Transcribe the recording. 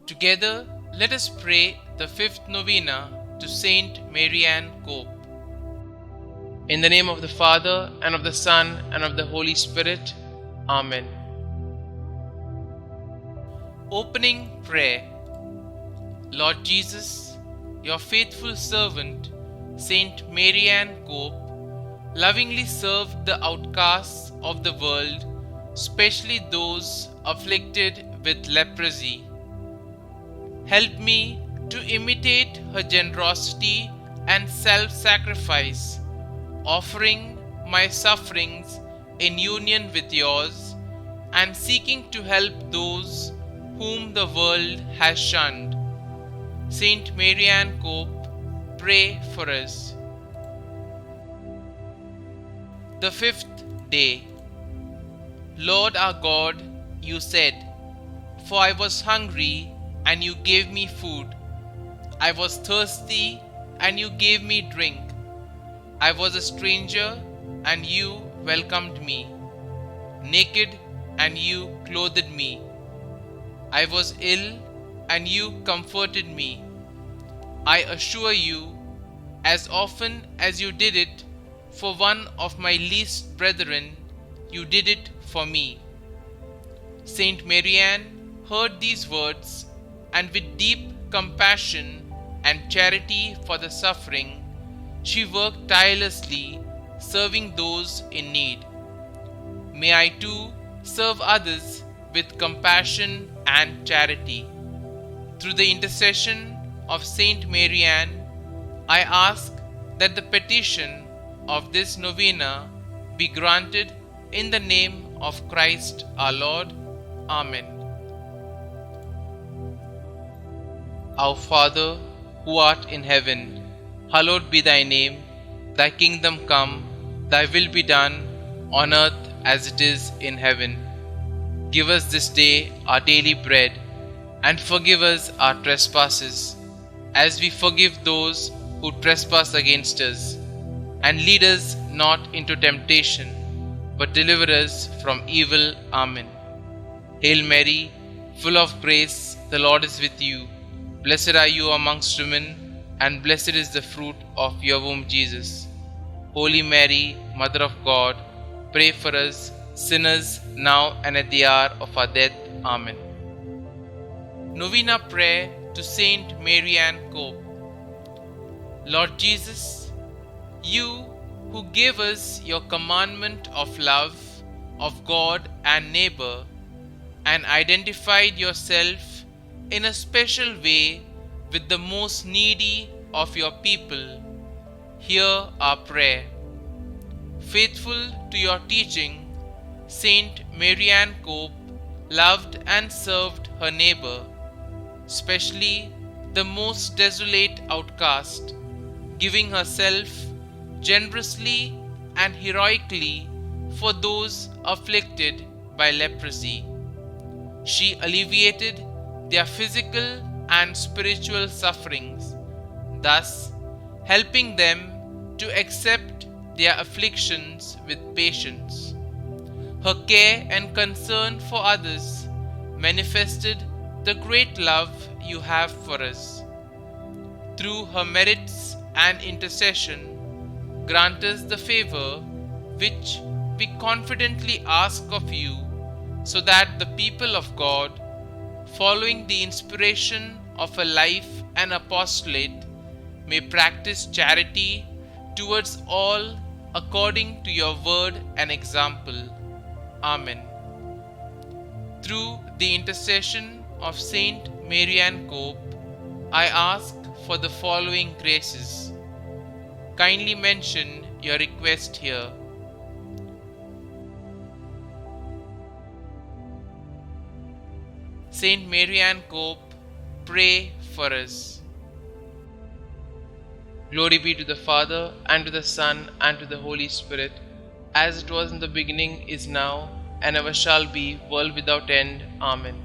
Together, let us pray the fifth novena to St Marianne Cope. In the name of the Father, and of the Son, and of the Holy Spirit. Amen. Opening Prayer. Lord Jesus, your faithful servant, St Marianne Cope, lovingly served the outcasts of the world, especially those afflicted with leprosy. Help me to imitate her generosity and self-sacrifice, offering my sufferings in union with yours and seeking to help those whom the world has shunned. St Marianne Cope, pray for us. The fifth day. Lord our God, you said, "For I was hungry, and you gave me food. I was thirsty, and you gave me drink. I was a stranger, and you welcomed me. Naked, and you clothed me. I was ill, and you comforted me. I assure you, as often as you did it for one of my least brethren, you did it for me." Saint Marianne heard these words, and with deep compassion and charity for the suffering, she worked tirelessly, serving those in need. May I too serve others with compassion and charity. Through the intercession of Saint Marianne, I ask that the petition of this novena be granted in the name of Christ our Lord. Amen. Our Father, who art in heaven, hallowed be thy name. Thy kingdom come, thy will be done, on earth as it is in heaven. Give us this day our daily bread, and forgive us our trespasses, as we forgive those who trespass against us. And lead us not into temptation, but deliver us from evil. Amen. Hail Mary, full of grace, the Lord is with you. Blessed are you amongst women, and blessed is the fruit of your womb, Jesus. Holy Mary, Mother of God, pray for us sinners, now and at the hour of our death. Amen. Novena Prayer to Saint Marianne Cope. Lord Jesus, you who gave us your commandment of love of God and neighbor, and identified yourself in a special way with the most needy of your people, hear our prayer. Faithful to your teaching, Saint Marianne Cope loved and served her neighbor, especially the most desolate outcast, giving herself generously and heroically for those afflicted by leprosy. She alleviated their physical and spiritual sufferings, thus helping them to accept their afflictions with patience. Her care and concern for others manifested the great love you have for us. Through her merits and intercession, grant us the favor which we confidently ask of you, so that the people of God, following the inspiration of a life and apostolate, may practice charity towards all according to your word and example. Amen. Through the intercession of Saint Marianne Cope, I ask for the following graces. Kindly mention your request here. Saint Marianne Cope, pray for us. Glory be to the Father, and to the Son, and to the Holy Spirit, as it was in the beginning, is now, and ever shall be, world without end. Amen.